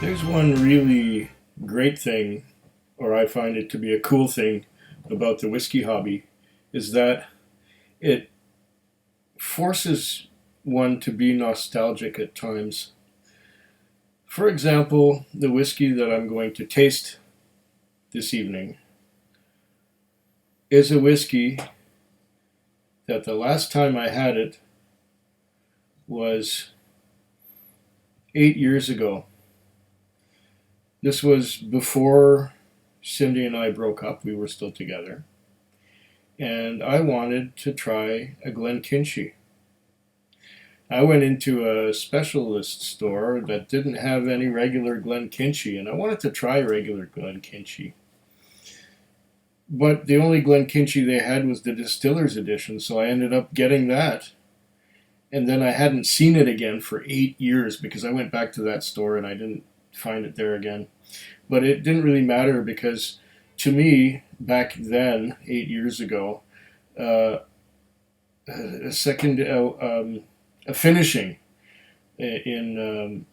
There's one really great thing, or I find it to be a cool thing about the whiskey hobby, is that it forces one to be nostalgic at times. For example, the whiskey that I'm going to taste this evening is a whiskey that the last time I had it was 8 years ago. This was before Cindy and I broke up. We were still together. And I wanted to try a Glenkinchie. I went into a specialist store that didn't have any regular Glenkinchie, and I wanted to try regular Glenkinchie. But the only Glenkinchie they had was the Distiller's edition, so I ended up getting that. And then I hadn't seen it again for 8 years because I went back to that store and I didn't find it there again. But it didn't really matter because to me, back then, 8 years ago, a second, a finishing in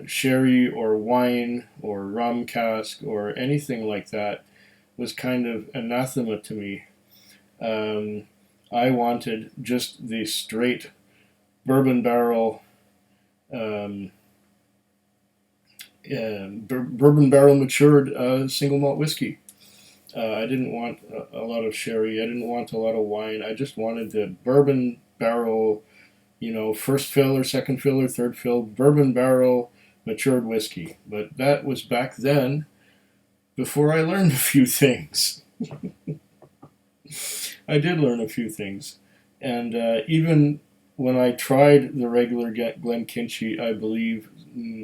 sherry or wine or rum cask or anything like that was kind of anathema to me. I wanted just the straight bourbon barrel bourbon barrel matured single malt whiskey. I didn't want a lot of sherry. I didn't want a lot of wine. I just wanted the bourbon barrel, first fill or second fill or third fill, bourbon barrel matured whiskey. But that was back then, before I learned a few things. I did learn a few things. And even when I tried the regular Glenkinchie, I believe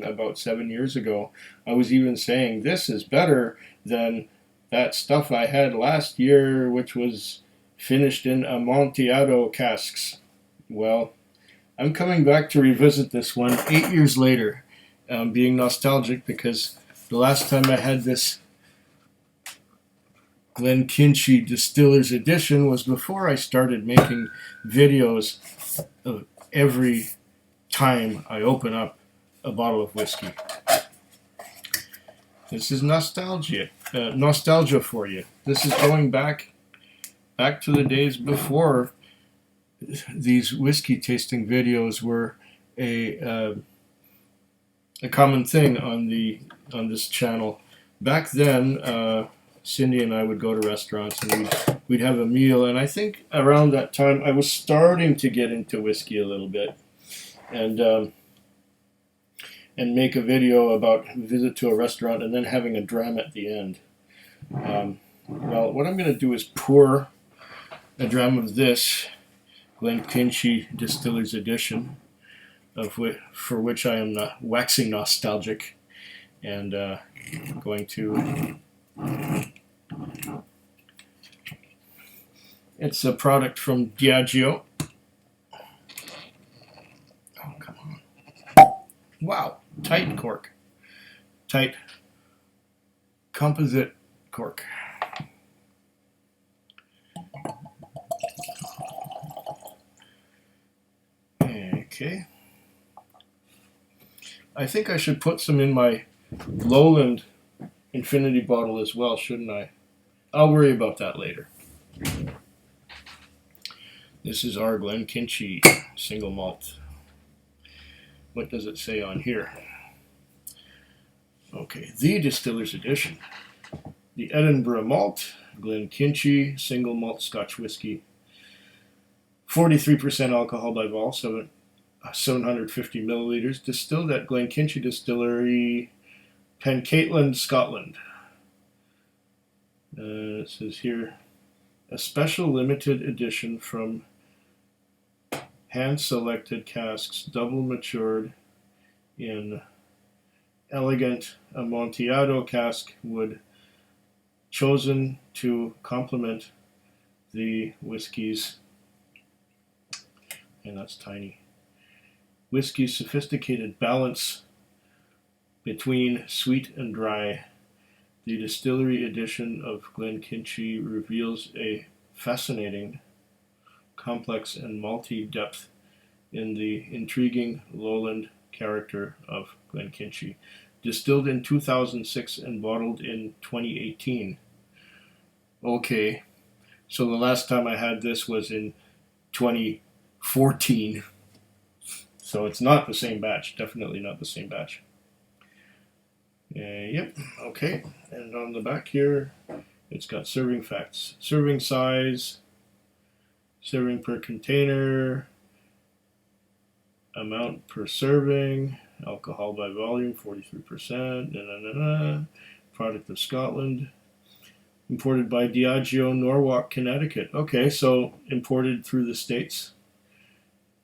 about 7 years ago, I was even saying this is better than that stuff I had last year, which was finished in Amontillado casks. Well, I'm coming back to revisit this one 8 years later, being nostalgic because the last time I had this Glenkinchie Distiller's Edition was before I started making videos of every time I open up a bottle of whiskey. This is nostalgia for you. This is going back to the days before these whiskey tasting videos were a common thing on this channel. Back then, Cindy and I would go to restaurants and we'd have a meal, and I think around that time I was starting to get into whiskey a little bit, and make a video about a visit to a restaurant and then having a dram at the end. Well, what I'm going to do is pour a dram of this Glenkinchie Distiller's Edition, for which I am waxing nostalgic, and going to... It's a product from Diageo. Oh, come on. Wow, tight cork. Tight composite cork. Okay. I think I should put some in my Lowland infinity bottle as well, shouldn't I? I'll worry about that later. This is our Glenkinchie single malt. What does it say on here? Okay, the Distiller's Edition. The Edinburgh Malt, Glenkinchie single malt Scotch whiskey. 43% alcohol by vol, 750 milliliters. Distilled at Glenkinchie Distillery, Pencaitland, Scotland. It says here, a special limited edition from hand-selected casks, double matured in elegant Amontillado cask wood, chosen to complement the whiskey's, and that's tiny, whiskey's sophisticated balance between sweet and dry. The distillery edition of Glenkinchie reveals a fascinating, complex, and malty depth in the intriguing lowland character of Glenkinchie. distilled in 2006 and bottled in 2018. Okay, so the last time I had this was in 2014. So it's not the same batch, definitely not the same batch. Yep, okay, and on the back here, it's got serving facts. Serving size, serving per container, amount per serving, alcohol by volume, 43%, product of Scotland, imported by Diageo, Norwalk, Connecticut. Okay, so imported through the States.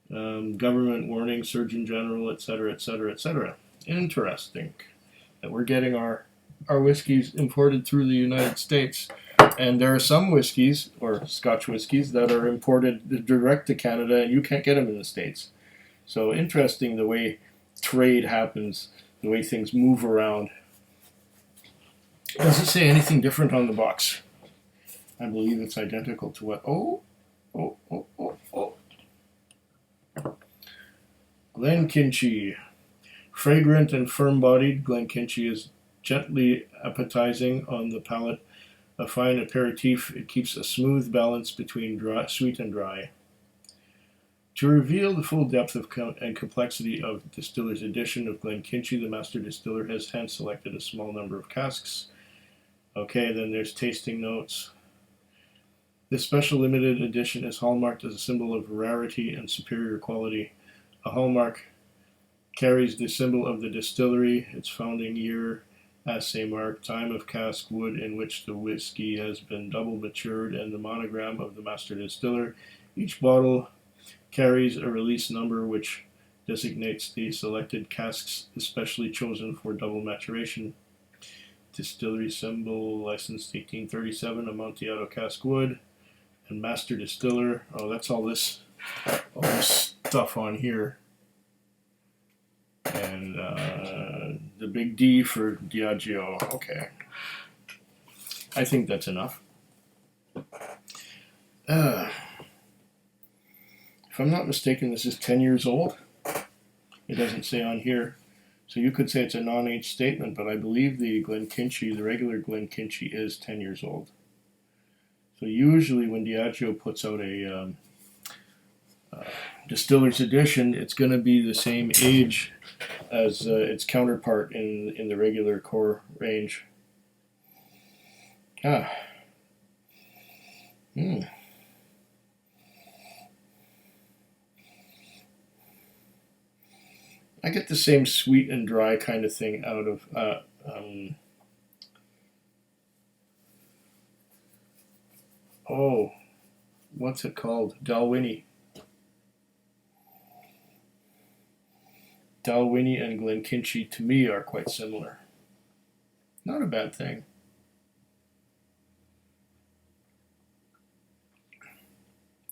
Government warning, Surgeon General, etc., etc., etc. Interesting that we're getting our whiskeys imported through the United States. And there are some whiskeys, or Scotch whiskeys, that are imported direct to Canada, and you can't get them in the States. So interesting the way trade happens, the way things move around. Does it say anything different on the box? I believe it's identical to what... Oh. Glenkinchie. Fragrant and firm-bodied, Glenkinchie is gently appetizing on the palate. A fine aperitif, it keeps a smooth balance between sweet and dry. To reveal the full depth and complexity of Distiller's edition of Glenkinchie, the master distiller has hand-selected a small number of casks. Okay, then there's tasting notes. This special limited edition is hallmarked as a symbol of rarity and superior quality. A hallmark carries the symbol of the distillery, its founding year, assay mark, time of cask wood in which the whiskey has been double matured, and the monogram of the master distiller. Each bottle carries a release number which designates the selected casks especially chosen for double maturation. Distillery symbol, licensed 1837, Amontillado cask wood, and master distiller. Oh, that's all this stuff on here. And the big D for Diageo. Okay. I think that's enough. If I'm not mistaken, this is 10 years old. It doesn't say on here. So you could say it's a non-age statement, but I believe the Glenkinchie, the regular Glenkinchie, is 10 years old. So usually when Diageo puts out a distiller's edition, it's going to be the same age as its counterpart in the regular core range. I get the same sweet and dry kind of thing out of what's it called? Dalwhinnie. Dalwhinnie and Glenkinchie, to me, are quite similar. Not a bad thing.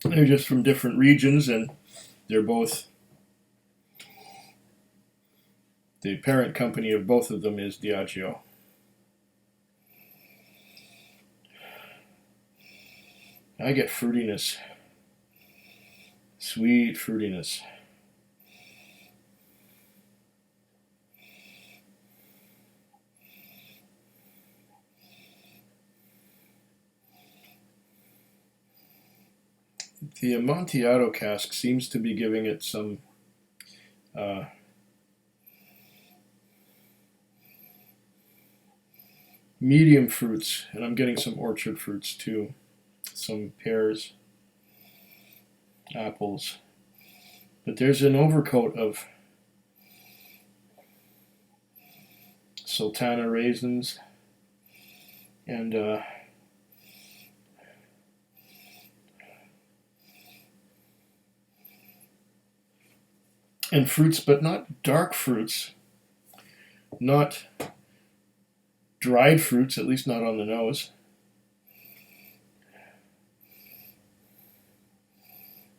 They're just from different regions, and they're both... The parent company of both of them is Diageo. I get fruitiness. Sweet fruitiness. The Amontillado cask seems to be giving it some medium fruits, and I'm getting some orchard fruits too. Some pears, apples. But there's an overcoat of sultana raisins and fruits, but not dark fruits, not dried fruits, at least not on the nose.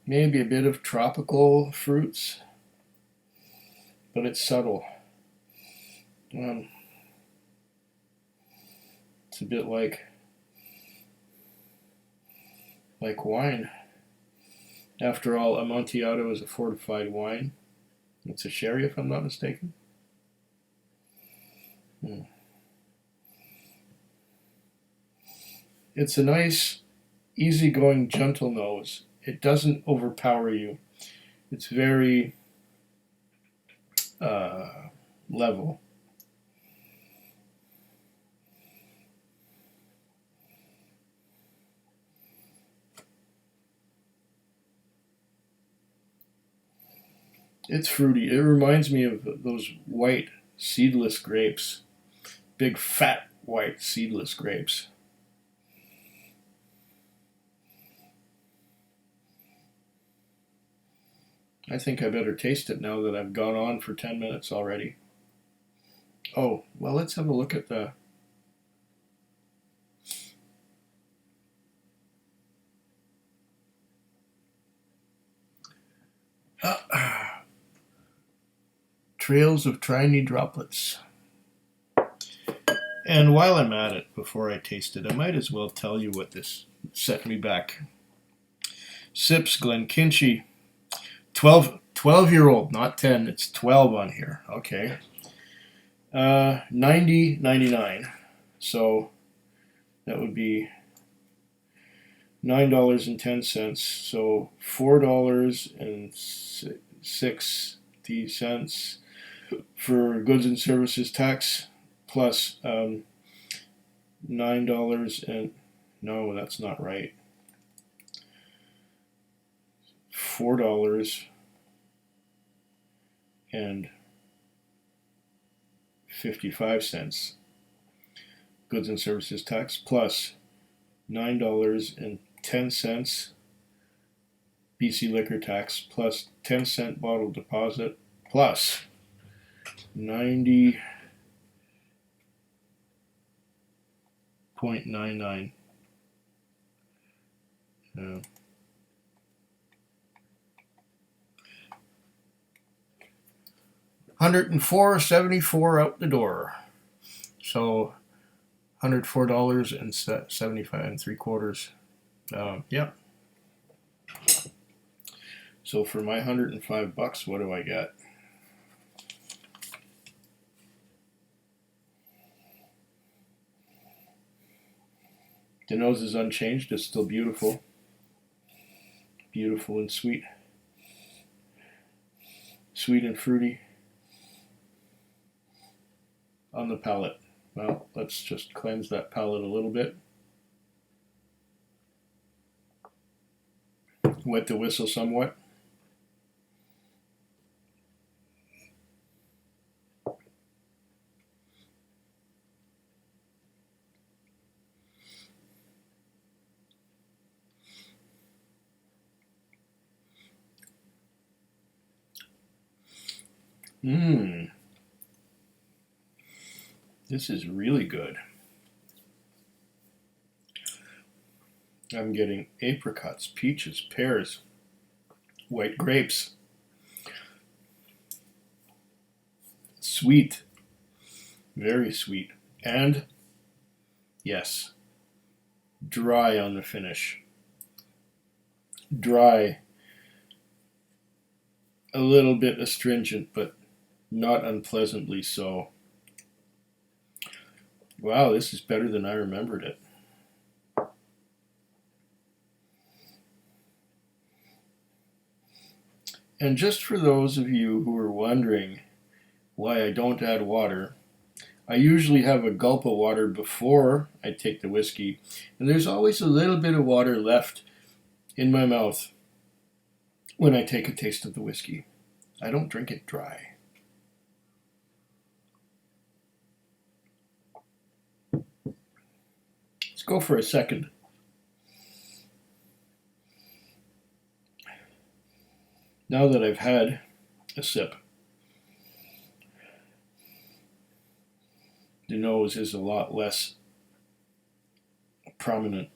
Maybe a bit of tropical fruits, but it's subtle. It's a bit like wine. After all, Amontillado is a fortified wine. It's a sherry, if I'm not mistaken. Hmm. It's a nice, easygoing, gentle nose. It doesn't overpower you. It's very uh, level. It's fruity. It reminds me of those white seedless grapes, big fat white seedless grapes. I think I better taste it now that I've gone on for 10 minutes already. Oh, well, let's have a look at the. Trails of tiny droplets. And while I'm at it, before I taste it, I might as well tell you what this set me back. Sips Glenkinchie, 12-year-old, not 10, it's 12 on here. Okay. 90.99. So that would be $9.10. So $4.60 for goods and services tax plus $9 and no, that's not right. $4.55 goods and services tax plus $9.10 BC liquor tax plus 10-cent bottle deposit plus 90.99. $104.74 out the door. So $104.75 yeah. So for my $105, what do I get? The nose is unchanged. It's still beautiful. Beautiful and sweet. Sweet and fruity. On the palate. Well, let's just cleanse that palate a little bit. Wet the whistle somewhat. Mmm. This is really good. I'm getting apricots, peaches, pears, white grapes. Sweet. Very sweet. And, yes, dry on the finish. Dry. A little bit astringent, but not unpleasantly so. Wow, this is better than I remembered it. And just for those of you who are wondering why I don't add water, I usually have a gulp of water before I take the whiskey, and there's always a little bit of water left in my mouth when I take a taste of the whiskey. I don't drink it dry. Let's go for a second. Now that I've had a sip, the nose is a lot less prominent.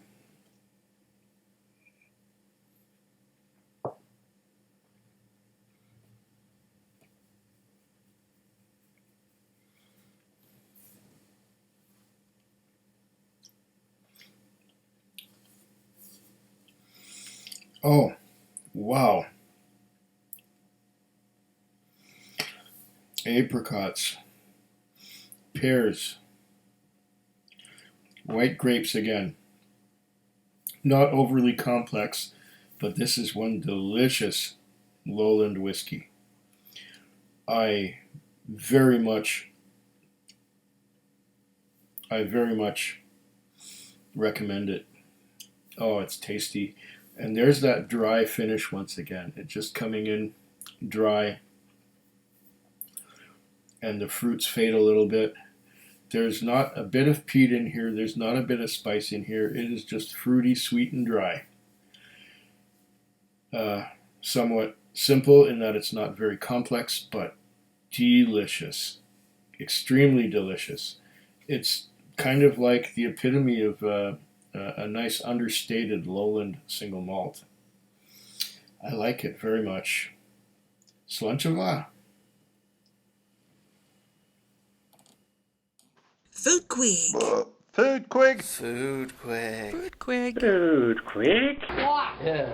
Oh, wow. Apricots, Pears. White grapes again. Not overly complex, but this is one delicious Lowland whiskey. I very much recommend it. Oh, it's tasty. And there's that dry finish once again. It's just coming in dry. And the fruits fade a little bit. There's not a bit of peat in here. There's not a bit of spice in here. It is just fruity, sweet, and dry. Somewhat simple in that it's not very complex, but delicious. Extremely delicious. It's kind of like the epitome of a nice understated Lowland single malt. I like it very much. Slanchava. Food Quig. Food Quig. Food quick. Food Quig. Food quick. Yeah.